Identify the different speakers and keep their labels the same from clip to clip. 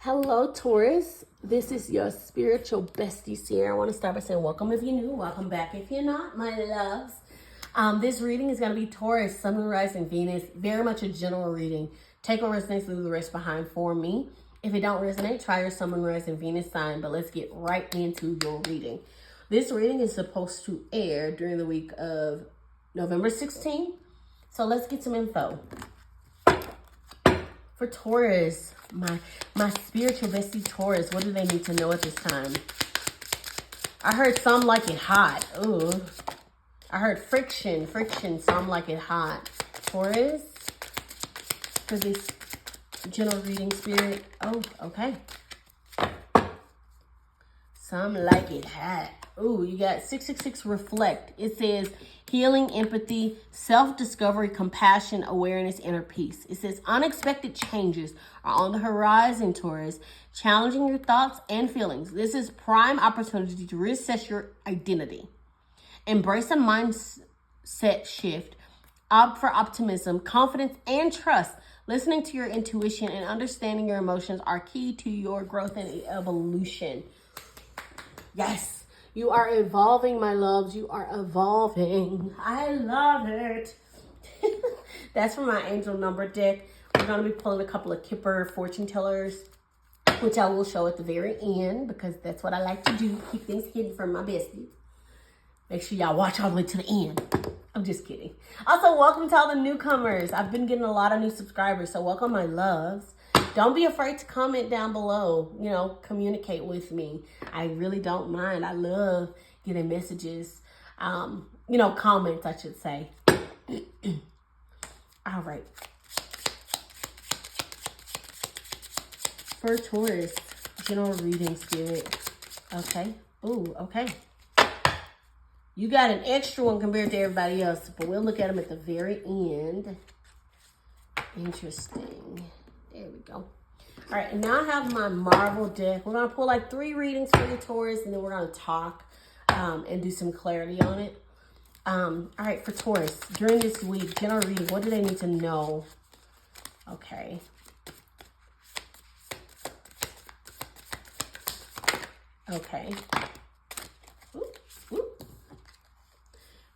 Speaker 1: Hello, Taurus. This is your spiritual bestie, Ciara. I want to start by saying welcome if you're new, welcome back if you're not, my loves. This reading is going to be Taurus, Sun, Moon, Rising, Venus. Very much a general reading. Take what resonates, leave the rest behind for me. If it don't resonate, try your Sun, Moon, Rising, Venus sign, but let's get right into your reading. This reading is supposed to air during the week of November 16th. So let's get some info. For Taurus, my spiritual bestie Taurus, what do they need to know at this time? I heard some like it hot. Ooh. I heard friction, some like it hot. Taurus, for this general reading spirit. Oh, okay. Some like it hot. Ooh, you got 666 reflect. It says healing, empathy, self-discovery, compassion, awareness, inner peace. It says unexpected changes are on the horizon, Taurus, challenging your thoughts and feelings. This is prime opportunity to reassess your identity. Embrace a mindset shift. Opt for optimism, confidence, and trust. Listening to your intuition and understanding your emotions are key to your growth and evolution. Yes. You are evolving, my loves. You are evolving. I love it. That's from my angel number deck. We're going to be pulling a couple of Kipper fortune tellers, which I will show at the very end because that's what I like to do. Keep things hidden from my besties. Make sure y'all watch all the way to the end. I'm just kidding. Also, welcome to all the newcomers. I've been getting a lot of new subscribers, so welcome, my loves. Don't be afraid to comment down below. You know, communicate with me. I really don't mind. I love getting messages. Comments, I should say. All right. For Taurus, general reading spirit. Okay. Ooh, okay. You got an extra one compared to everybody else, but we'll look at them at the very end. Interesting. There we go. All right, and now I have my Marvel deck. We're going to pull like 3 readings for you, Taurus, and then we're going to talk and do some clarity on it. All right, for Taurus, during this week, general reading, what do they need to know? Okay. Okay. Oop, oop.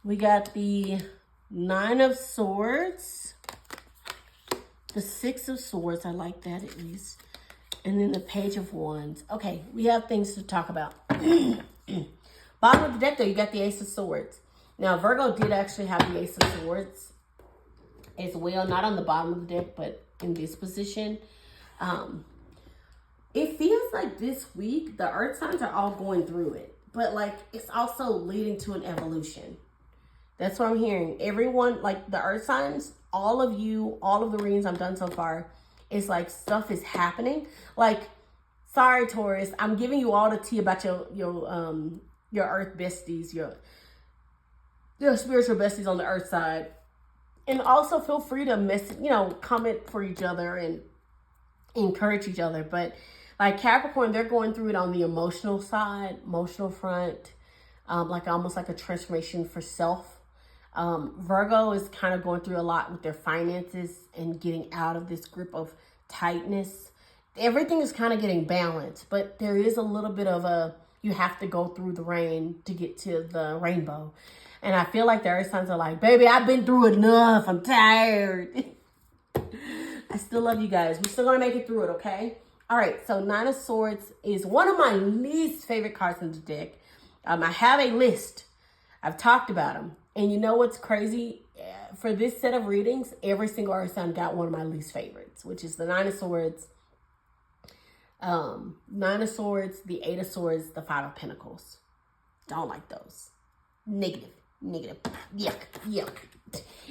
Speaker 1: We got the 9 of Swords. The 6 of Swords, I like that at least. And then the Page of Wands. Okay, we have things to talk about. Bottom of the deck, though, you got the Ace of Swords. Now, Virgo did actually have the Ace of Swords as well. Not on the bottom of the deck, but in this position. It feels like this week, the Earth signs are all going through it. But, like, it's also leading to an evolution. That's what I'm hearing. Everyone, like the Earth signs, all of you, all of the readings I've done so far, it's like stuff is happening. Like, sorry, Taurus, I'm giving you all the tea about your Earth besties, your spiritual besties on the Earth side. And also feel free to comment for each other and encourage each other. But like Capricorn, they're going through it on the emotional side, emotional front, like almost like a transformation for self. Virgo is kind of going through a lot with their finances and getting out of this grip of tightness. Everything is kind of getting balanced, but there is a little bit of you have to go through the rain to get to the rainbow. And I feel like the Earth signs are like, baby, I've been through enough. I'm tired. I still love you guys. We're still going to make it through it, okay? All right, so 9 of Swords is one of my least favorite cards in the deck. I have a list. I've talked about them. And you know what's crazy? For this set of readings, every single Earth sign got one of my least favorites, which is the 9 of Swords, 9 of Swords, the 8 of Swords, the 5 of Pentacles. Don't like those. Negative. Yuck.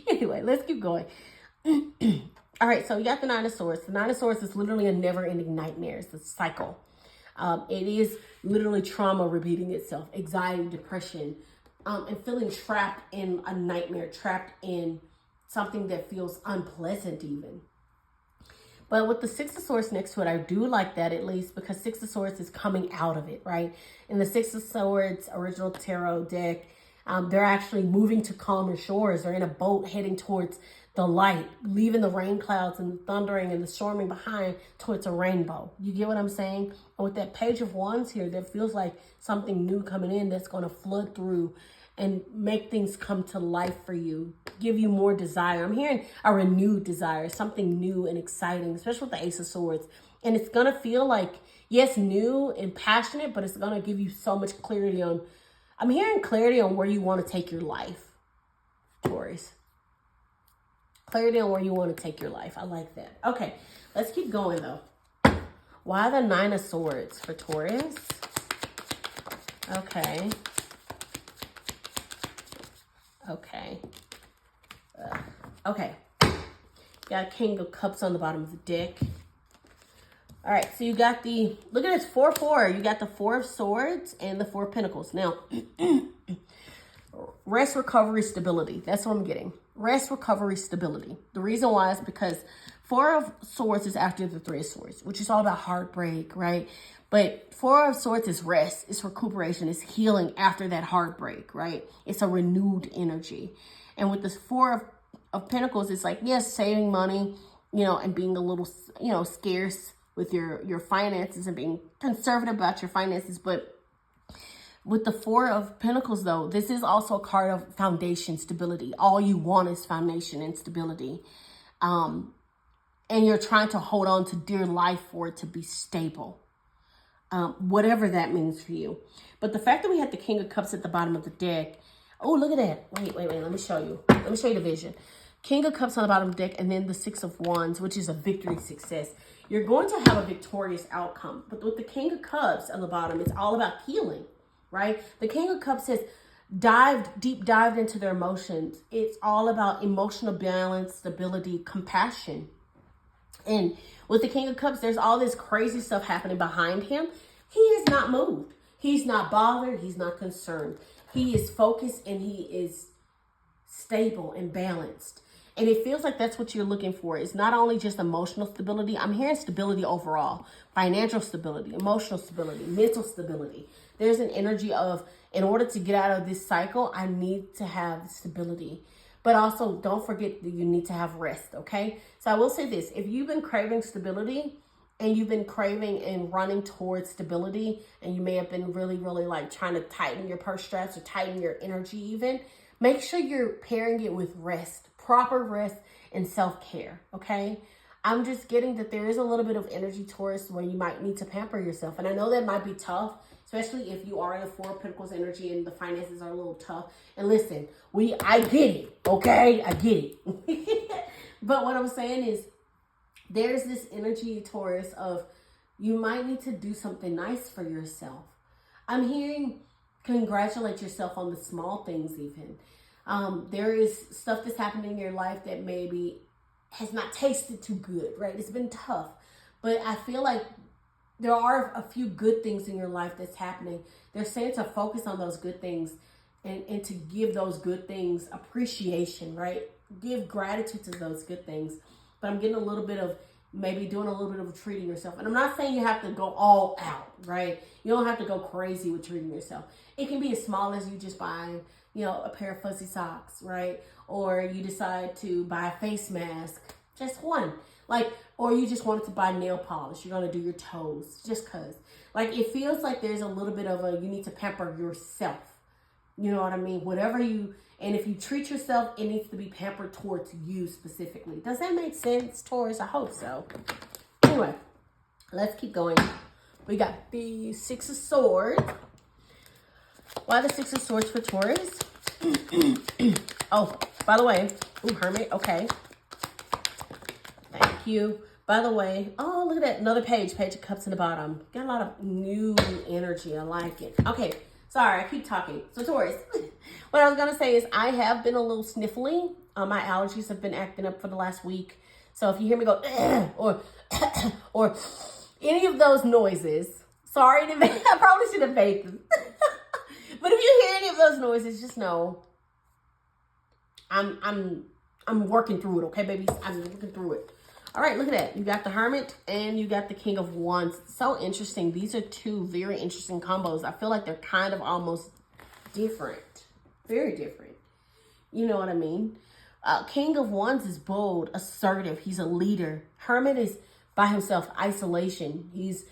Speaker 1: Anyway, let's keep going. All right, so you got the 9 of Swords. The 9 of Swords is literally a never-ending nightmare. It's a cycle. It is literally trauma repeating itself, anxiety, depression, and feeling trapped in a nightmare, trapped in something that feels unpleasant even. But with the 6 of Swords next to it, I do like that at least because 6 of Swords is coming out of it, right? In the 6 of Swords original tarot deck, they're actually moving to calmer shores. They're in a boat heading towards the light, leaving the rain clouds and the thundering and the storming behind towards a rainbow. You get what I'm saying? And with that Page of Wands here, that feels like something new coming in that's going to flood through and make things come to life for you, give you more desire. I'm hearing a renewed desire, something new and exciting, especially with the Ace of Swords. And it's going to feel like, yes, new and passionate, but it's going to give you so much clarity on, I'm hearing clarity on where you want to take your life, Taurus. Clarity on where you want to take your life. I like that. Okay, let's keep going though. Why the Nine of Swords for Taurus? Okay. Okay. Okay. Got King of Cups on the bottom of the deck. All right, so you got the, look at this, 4-4. You got the Four of Swords and the Four of Pentacles. Now, rest, recovery, stability. That's what I'm getting. Rest, recovery, stability. The reason why is because Four of Swords is after the Three of Swords, which is all about heartbreak, right? But Four of Swords is rest, it's recuperation, it's healing after that heartbreak, right? It's a renewed energy. And with this Four of Pentacles, it's like, yes, saving money, you know, and being a little, you know, scarce with your finances and being conservative about your finances. But with the Four of Pentacles, though, this is also a card of foundation, stability. All you want is foundation and stability. And you're trying to hold on to dear life for it to be stable. Whatever that means for you. But the fact that we had the King of Cups at the bottom of the deck. Oh, look at that. Wait. Let me show you. Let me show you the vision. King of Cups on the bottom of the deck, and then the Six of Wands, which is a victory, success. You're going to have a victorious outcome. But with the King of Cups on the bottom, it's all about healing. Right? The King of Cups has deep dived into their emotions. It's all about emotional balance, stability, compassion. And with the King of Cups, there's all this crazy stuff happening behind him. He is not moved. He's not bothered. He's not concerned. He is focused and he is stable and balanced. And it feels like that's what you're looking for. It's not only just emotional stability. I'm hearing stability overall. Financial stability, emotional stability, mental stability. There's an energy of, in order to get out of this cycle, I need to have stability. But also, don't forget that you need to have rest, okay? So I will say this. If you've been craving stability and you've been craving and running towards stability, and you may have been really, really like trying to tighten your purse strings or tighten your energy even, make sure you're pairing it with rest, proper rest and self-care, okay? I'm just getting that there is a little bit of energy, Taurus, where you might need to pamper yourself. And I know that might be tough, especially if you are in the Four of Pentacles energy and the finances are a little tough. And listen, I get it, okay? I get it. But what I'm saying is there's this energy, Taurus, of you might need to do something nice for yourself. I'm hearing congratulate yourself on the small things even. There is stuff that's happening in your life that maybe has not tasted too good, right? It's been tough. But I feel like there are a few good things in your life that's happening. They're saying to focus on those good things and to give those good things appreciation, right? Give gratitude to those good things. But I'm getting a little bit of maybe doing a little bit of treating yourself. And I'm not saying you have to go all out, right? You don't have to go crazy with treating yourself. It can be as small as you just buying, you know, a pair of fuzzy socks, right? Or you decide to buy a face mask, just one. Like, or you just wanted to buy nail polish. You're going to do your toes just because. Like, it feels like there's a little bit of you need to pamper yourself. You know what I mean? And if you treat yourself, it needs to be pampered towards you specifically. Does that make sense, Taurus? I hope so. Anyway, let's keep going. We got the Six of Swords. Why the Six of Swords for Taurus? Oh, by the way, Hermit, okay. Thank you. By the way, oh, look at that. Another Page of Cups in the bottom. Got a lot of new energy. I like it. Okay, sorry, I keep talking. So Taurus, what I was going to say is I have been a little sniffly. My allergies have been acting up for the last week. So if you hear me go, or any of those noises, sorry, I probably should have faked them. But if you hear any of those noises, just know I'm working through it, okay, babies? I'm working through it. All right, look at that. You got the Hermit and you got the King of Wands. So interesting. These are two very interesting combos. I feel like they're kind of almost different. Very different. You know what I mean? King of Wands is bold, assertive. He's a leader. Hermit is by himself, isolation. He's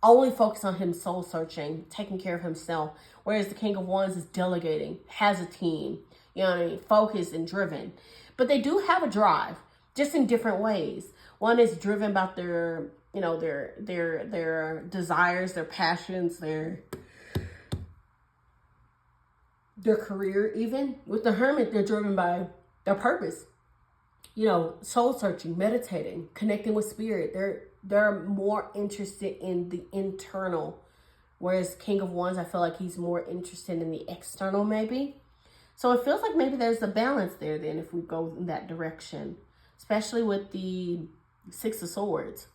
Speaker 1: only focused on him soul searching, taking care of himself. Whereas the King of Wands is delegating, has a team, you know what I mean, focused and driven. But they do have a drive, just in different ways. One is driven about their, you know, their desires, their passions, their career even. With the Hermit, they're driven by their purpose. You know, soul searching, meditating, connecting with spirit. They're more interested in the internal. Whereas King of Wands, I feel like he's more interested in the external maybe. So it feels like maybe there's a balance there then if we go in that direction. Especially with the Six of Swords.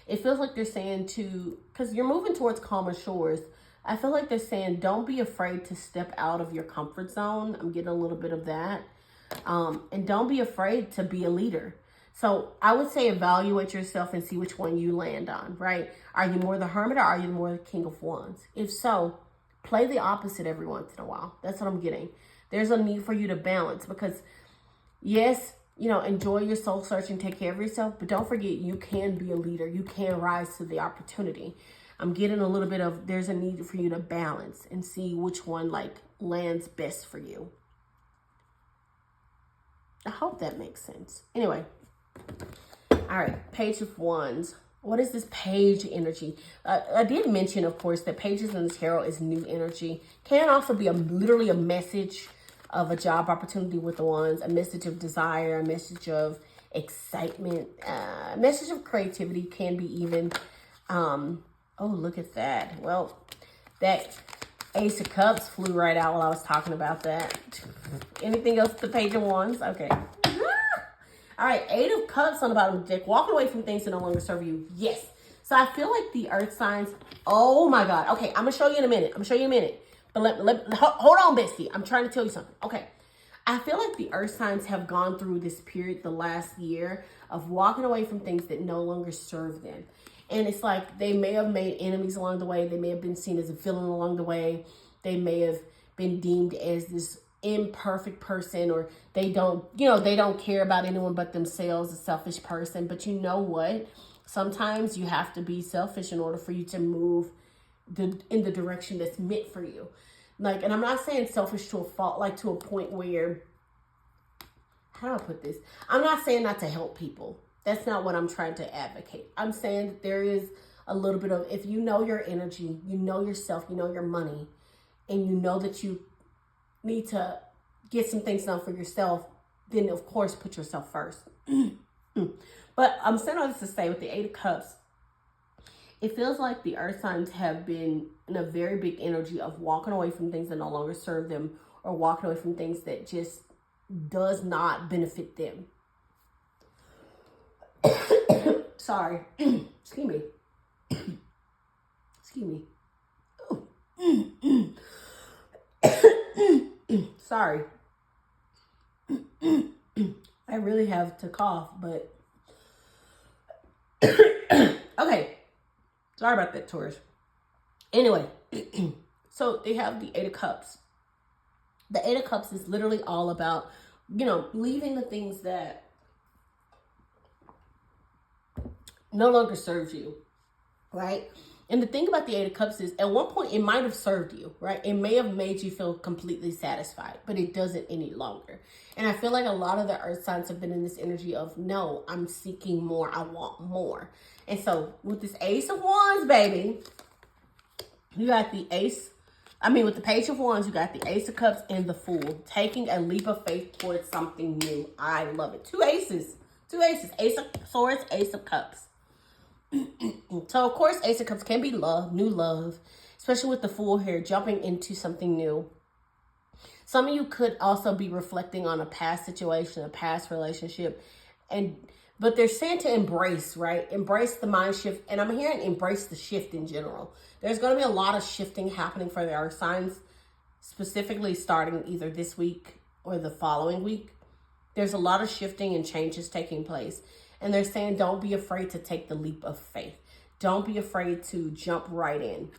Speaker 1: It feels like they're saying because you're moving towards calmer shores. I feel like they're saying don't be afraid to step out of your comfort zone. I'm getting a little bit of that. And don't be afraid to be a leader. So I would say evaluate yourself and see which one you land on, right? Are you more the Hermit or are you more the King of Wands? If so, play the opposite every once in a while. That's what I'm getting. There's a need for you to balance because, yes, you know, enjoy your soul search and take care of yourself, but don't forget you can be a leader. You can rise to the opportunity. I'm getting a little bit of there's a need for you to balance and see which one like lands best for you. I hope that makes sense. Anyway. All right. Page of Wands. What is this page energy? I did mention, of course, that pages in the tarot is new energy. Can also be literally a message of a job opportunity with the wands, a message of desire, a message of excitement, a message of creativity, can be even. Oh, look at that. Well, that Ace of Cups flew right out while I was talking about that. Anything else with the Page of Wands? Okay. All right, Eight of Cups on the bottom of the deck. Walking away from things that no longer serve you. Yes. So I feel like the earth signs. Oh my God. Okay, I'm gonna show you in a minute. But hold on, bestie. I'm trying to tell you something. Okay. I feel like the earth signs have gone through this period the last year of walking away from things that no longer serve them. And it's like they may have made enemies along the way. They may have been seen as a villain along the way. They may have been deemed as this imperfect person, or they don't care about anyone but themselves, a selfish person. But you know what? Sometimes you have to be selfish in order for you to move in the direction that's meant for you. Like, and I'm not saying selfish to a fault, like to a point where, how do I put this? I'm not saying not to help people. That's not what I'm trying to advocate. I'm saying that there is a little bit of, if you know your energy, you know yourself, you know your money, and you know that you need to get some things done for yourself, then of course put yourself first. But I'm saying all this to say, with the Eight of Cups, it feels like the earth signs have been in a very big energy of walking away from things that no longer serve them, or walking away from things that just does not benefit them. Sorry. Excuse me. Excuse me. Sorry. I really have to cough, but okay. Sorry about that, Taurus. Anyway, so they have the Eight of Cups. The Eight of Cups is literally all about, leaving the things that no longer serves you, right? And the thing about the Eight of Cups is, at one point, it might have served you, right? It may have made you feel completely satisfied, but it doesn't any longer. And I feel like a lot of the earth signs have been in this energy of, no, I'm seeking more. I want more. And so with this Ace of Wands, baby, you got the with the Page of Wands, you got the Ace of Cups and the Fool, taking a leap of faith towards something new. I love it. Two aces. Ace of Swords, Ace of Cups. So, of course, Ace of Cups can be love, new love, especially with the Fool here, jumping into something new. Some of you could also be reflecting on a past situation, a past relationship, but they're saying to embrace, right? Embrace the mind shift. And I'm hearing embrace the shift in general. There's going to be a lot of shifting happening for the earth signs, specifically starting either this week or the following week. There's a lot of shifting and changes taking place. And they're saying, don't be afraid to take the leap of faith. Don't be afraid to jump right in.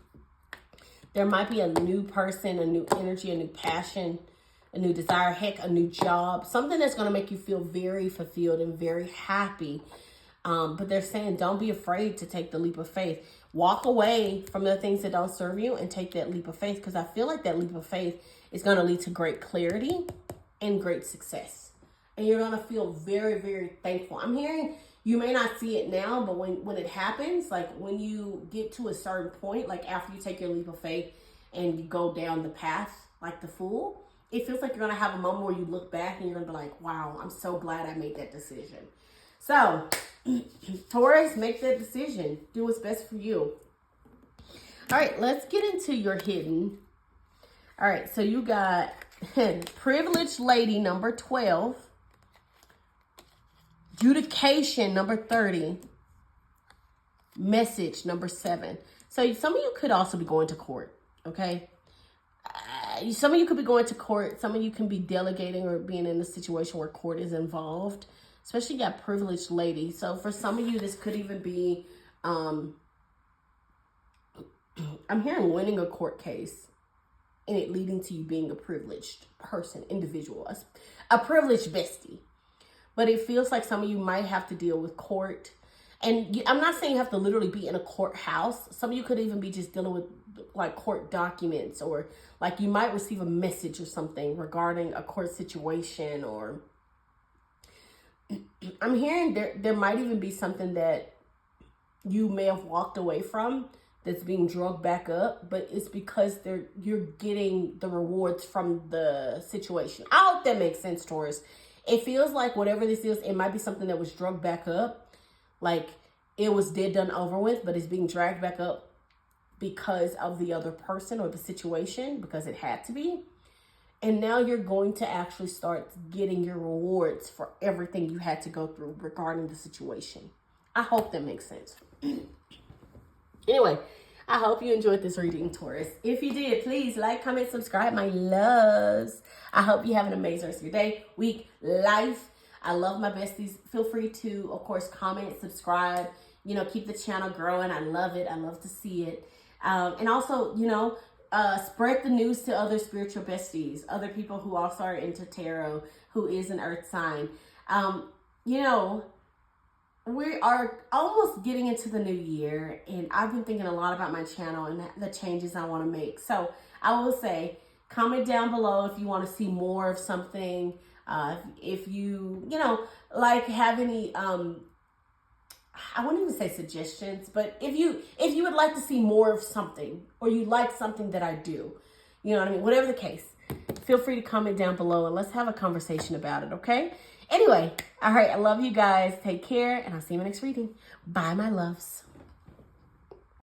Speaker 1: There might be a new person, a new energy, a new passion a new desire, heck, a new job, something that's going to make you feel very fulfilled and very happy. But they're saying, don't be afraid to take the leap of faith. Walk away from the things that don't serve you and take that leap of faith, because I feel like that leap of faith is going to lead to great clarity and great success. And you're going to feel very, very thankful. I'm hearing you may not see it now, but when it happens, like when you get to a certain point, like after you take your leap of faith and you go down the path like the fool, it feels like you're going to have a moment where you look back and you're going to be like, wow, I'm so glad I made that decision. So, Taurus, make that decision. Do what's best for you. All right, let's get into your hidden. All right, so you got Privileged Lady, number 12. Judication, number 30. Message, number 7. So some of you could also be going to court, okay? Some of you could be going to court. Some of you can be delegating or being in a situation where court is involved. Especially you got Privileged Lady. So for some of you, this could even be, I'm hearing winning a court case and it leading to you being a privileged person, individual, a privileged bestie. But it feels like some of you might have to deal with court. And I'm not saying you have to literally be in a courthouse. Some of you could even be just dealing with like court documents, or like you might receive a message or something regarding a court situation, or I'm hearing there might even be something that you may have walked away from that's being drugged back up, but it's because you're getting the rewards from the situation. I hope that makes sense, Taurus. It feels like whatever this is, it might be something that was drugged back up. Like it was dead, done, over with, but it's being dragged back up because of the other person or the situation, because it had to be. And now you're going to actually start getting your rewards for everything you had to go through regarding the situation. I hope that makes sense. Anyway, I hope you enjoyed this reading, Taurus. If you did, please like, comment, subscribe, my loves. I hope you have an amazing rest of your day, week, life. I love my besties. Feel free to, of course, comment, subscribe, keep the channel growing. I love it. I love to see it. And also, spread the news to other spiritual besties, other people who also are into tarot, who is an earth sign. We are almost getting into the new year, and I've been thinking a lot about my channel and the changes I want to make. So I will say, comment down below if you want to see more of something. If you, have any, I wouldn't even say suggestions, but if you would like to see more of something, or you like something that I do, you know what I mean? Whatever the case, feel free to comment down below and let's have a conversation about it, okay? Anyway, all right, I love you guys. Take care, and I'll see you in my next reading. Bye, my loves.